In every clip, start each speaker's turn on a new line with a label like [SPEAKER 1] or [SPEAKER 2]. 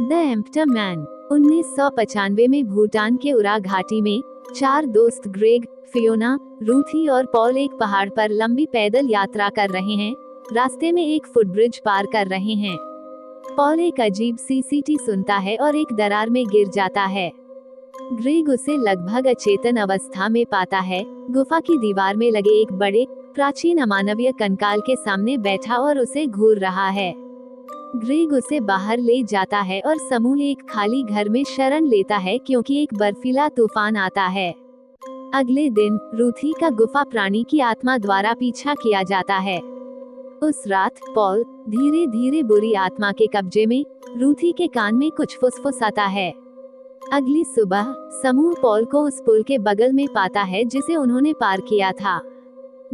[SPEAKER 1] The emptor man. 1995 में भूटान के उरा घाटी में 4 दोस्त ग्रेग, फियोना, रूथी और पॉल एक पहाड़ पर लंबी पैदल यात्रा कर रहे हैं। रास्ते में एक फुटब्रिज पार कर रहे हैं। पॉल एक अजीब सी सीटी सुनता है और एक दरार में गिर जाता है। ग्रेग उसे लगभग अचेतन अवस्था में पाता है, गुफा की दीवार में लगे एक बड़े प्राचीन अमानवीय कंकाल के सामने बैठा और उसे घूर रहा है। ग्रेग उसे बाहर ले जाता है और समूह एक खाली घर में शरण लेता है क्योंकि एक बर्फीला तूफान आता है। अगले दिन रूथी का गुफा प्राणी की आत्मा द्वारा पीछा किया जाता है। उस रात पॉल धीरे धीरे बुरी आत्मा के कब्जे में रूथी के कान में कुछ फुसफुसाता है। अगली सुबह समूह पॉल को उस पुल के बगल में पाता है जिसे उन्होंने पार किया था।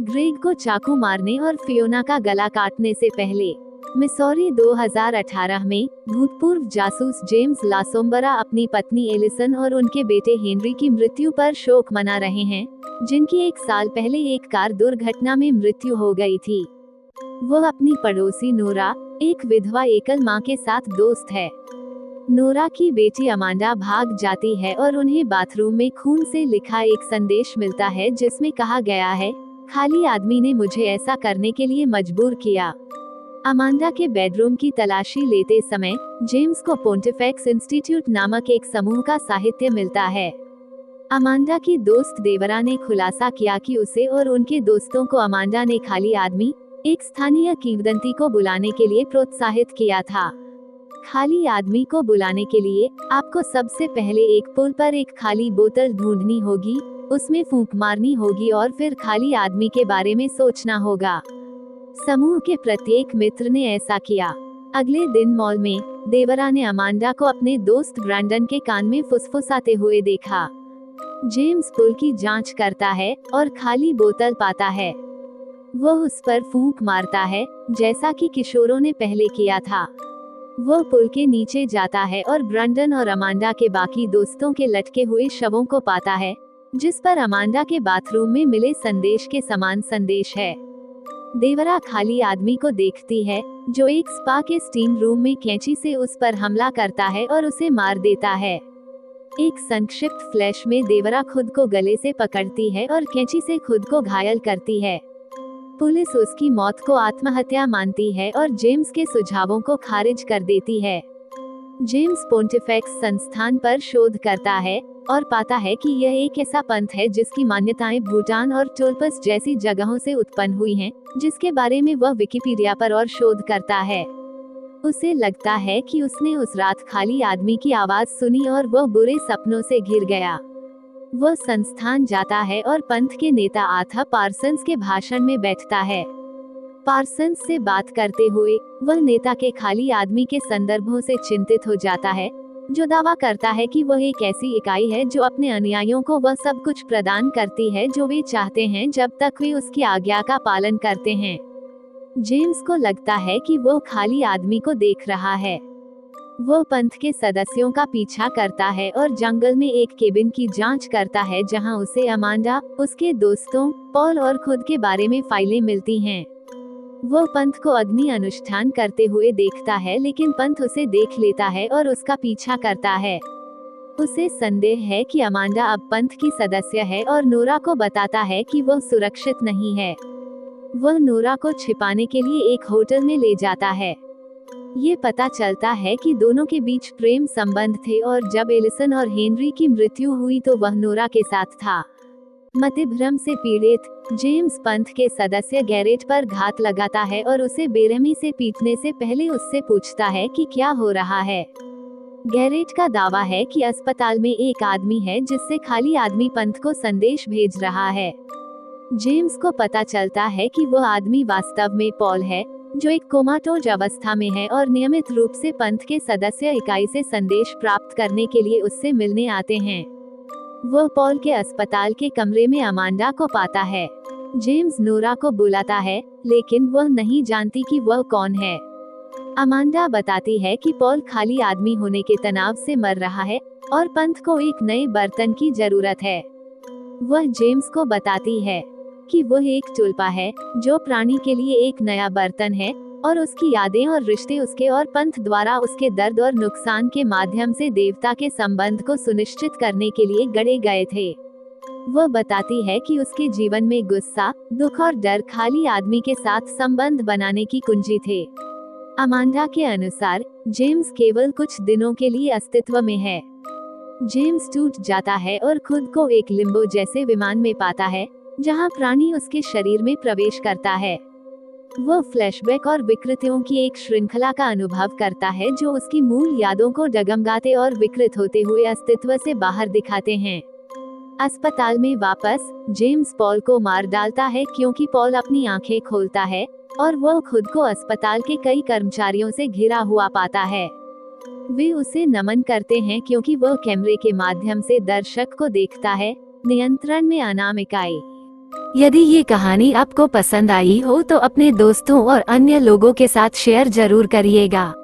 [SPEAKER 1] ग्रेग को चाकू मारने और फियोना का गला काटने से पहले मिसौरी 2018 में भूतपूर्व जासूस जेम्स लासोम्बरा अपनी पत्नी एलिसन और उनके बेटे हेनरी की मृत्यु पर शोक मना रहे हैं, जिनकी 1 साल पहले एक कार दुर्घटना में मृत्यु हो गई थी। वो अपनी पड़ोसी नोरा, एक विधवा एकल मां के साथ दोस्त है। नोरा की बेटी अमांडा भाग जाती है और उन्हें बाथरूम में खून से लिखा एक संदेश मिलता है जिसमें कहा गया है, खाली आदमी ने मुझे ऐसा करने के लिए मजबूर किया। अमांडा के बेडरूम की तलाशी लेते समय जेम्स को पोंटिफेक्स इंस्टीट्यूट नामक एक समूह का साहित्य मिलता है। अमांडा की दोस्त देवरा ने खुलासा किया कि उसे और उनके दोस्तों को अमांडा ने खाली आदमी, एक स्थानीय किंवदंती को बुलाने के लिए प्रोत्साहित किया था। खाली आदमी को बुलाने के लिए आपको सबसे पहले एक पुल पर एक खाली बोतल ढूंढनी होगी, उसमें फूंक मारनी होगी और फिर खाली आदमी के बारे में सोचना होगा। समूह के प्रत्येक मित्र ने ऐसा किया। अगले दिन मॉल में देवरा ने अमांडा को अपने दोस्त ब्रैंडन के कान में फुसफुसाते हुए देखा। जेम्स पुल की जांच करता है और खाली बोतल पाता है। वो उस पर फूंक मारता है, जैसा कि किशोरों ने पहले किया था। वो पुल के नीचे जाता है और ब्रैंडन और अमांडा के बाकी दोस्तों के लटके हुए शवों को पाता है, जिस पर अमांडा के बाथरूम में मिले संदेश के समान संदेश है। देवरा खाली आदमी को देखती है, जो एक स्पा के स्टीम रूम में कैंची से उस पर हमला करता है और उसे मार देता है। एक संक्षिप्त फ्लैश में देवरा खुद को गले से पकड़ती है और कैंची से खुद को घायल करती है। पुलिस उसकी मौत को आत्महत्या मानती है और जेम्स के सुझावों को खारिज कर देती है। जेम्स पोंटिफेक्स संस्थान पर शोध करता है और पाता है कि यह एक ऐसा पंथ है जिसकी मान्यताएं भूटान और टोल्पस जैसी जगहों से उत्पन्न हुई हैं, जिसके बारे में वह विकिपीडिया पर और शोध करता है। उसे लगता है कि उसने उस रात खाली आदमी की आवाज सुनी और वह बुरे सपनों से घिर गया। वह संस्थान जाता है और पंथ के नेता आर्थर पार्सन्स के भाषण में बैठता है। पार्सन्स से बात करते हुए वह नेता के खाली आदमी के संदर्भों से चिंतित हो जाता है, जो दावा करता है कि वह एक ऐसी इकाई है जो अपने अनुयायियों को वह सब कुछ प्रदान करती है जो वे चाहते हैं जब तक वे उसकी आज्ञा का पालन करते हैं। जेम्स को लगता है कि वो खाली आदमी को देख रहा है। वो पंथ के सदस्यों का पीछा करता है और जंगल में एक केबिन की जांच करता है जहां उसे अमांडा, उसके दोस्तों, पॉल और खुद के बारे में फाइलें मिलती हैं। वो पंथ को अग्नि अनुष्ठान करते हुए देखता है, लेकिन पंथ उसे देख लेता है और उसका पीछा करता है। उसे संदेह है कि अमांडा अब पंथ की सदस्य है और नोरा को बताता है कि वह सुरक्षित नहीं है। वह नोरा को छिपाने के लिए एक होटल में ले जाता है। ये पता चलता है कि दोनों के बीच प्रेम संबंध थे और जब एलिसन और हेनरी की मृत्यु हुई तो वह नोरा के साथ था। मतिभ्रम से पीड़ित जेम्स पंथ के सदस्य गैरेट पर घात लगाता है और उसे बेरहमी से पीटने से पहले उससे पूछता है कि क्या हो रहा है। गैरेट का दावा है कि अस्पताल में एक आदमी है जिससे खाली आदमी पंथ को संदेश भेज रहा है। जेम्स को पता चलता है कि वह आदमी वास्तव में पॉल है, जो एक कोमाटोज अवस्था में है और नियमित रूप से पंथ के सदस्य इकाई से संदेश प्राप्त करने के लिए उससे मिलने आते हैं। वह पॉल के अस्पताल के कमरे में अमांडा को पाता है। जेम्स नोरा को बुलाता है, लेकिन वह नहीं जानती कि वह कौन है। अमांडा बताती है कि पॉल खाली आदमी होने के तनाव से मर रहा है और पंथ को एक नए बर्तन की जरूरत है। वह जेम्स को बताती है कि वह एक टुलपा है, जो प्राणी के लिए एक नया बर्तन है, और उसकी यादें और रिश्ते उसके और पंथ द्वारा उसके दर्द और नुकसान के माध्यम से देवता के संबंध को सुनिश्चित करने के लिए गढ़े गए थे। वह बताती है कि उसके जीवन में गुस्सा, दुख और डर खाली आदमी के साथ संबंध बनाने की कुंजी थे। अमांडा के अनुसार जेम्स केवल कुछ दिनों के लिए अस्तित्व में है। जेम्स टूट जाता है और खुद को एक लिम्बो जैसे विमान में पाता है, जहां प्राणी उसके शरीर में प्रवेश करता है। वह फ्लैशबैक और विकृतियों की एक श्रृंखला का अनुभव करता है जो उसकी मूल यादों को डगमगाते और विकृत होते हुए अस्तित्व से बाहर दिखाते हैं। अस्पताल में वापस, जेम्स पॉल को मार डालता है क्योंकि पॉल अपनी आंखें खोलता है और वह खुद को अस्पताल के कई कर्मचारियों से घिरा हुआ पाता है। वे उसे नमन करते हैं क्योंकि वह कैमरे के माध्यम से दर्शक को देखता है। नियंत्रण में अनामिकाई।
[SPEAKER 2] यदि ये कहानी आपको पसंद आई हो तो अपने दोस्तों और अन्य लोगों के साथ शेयर जरूर करिएगा।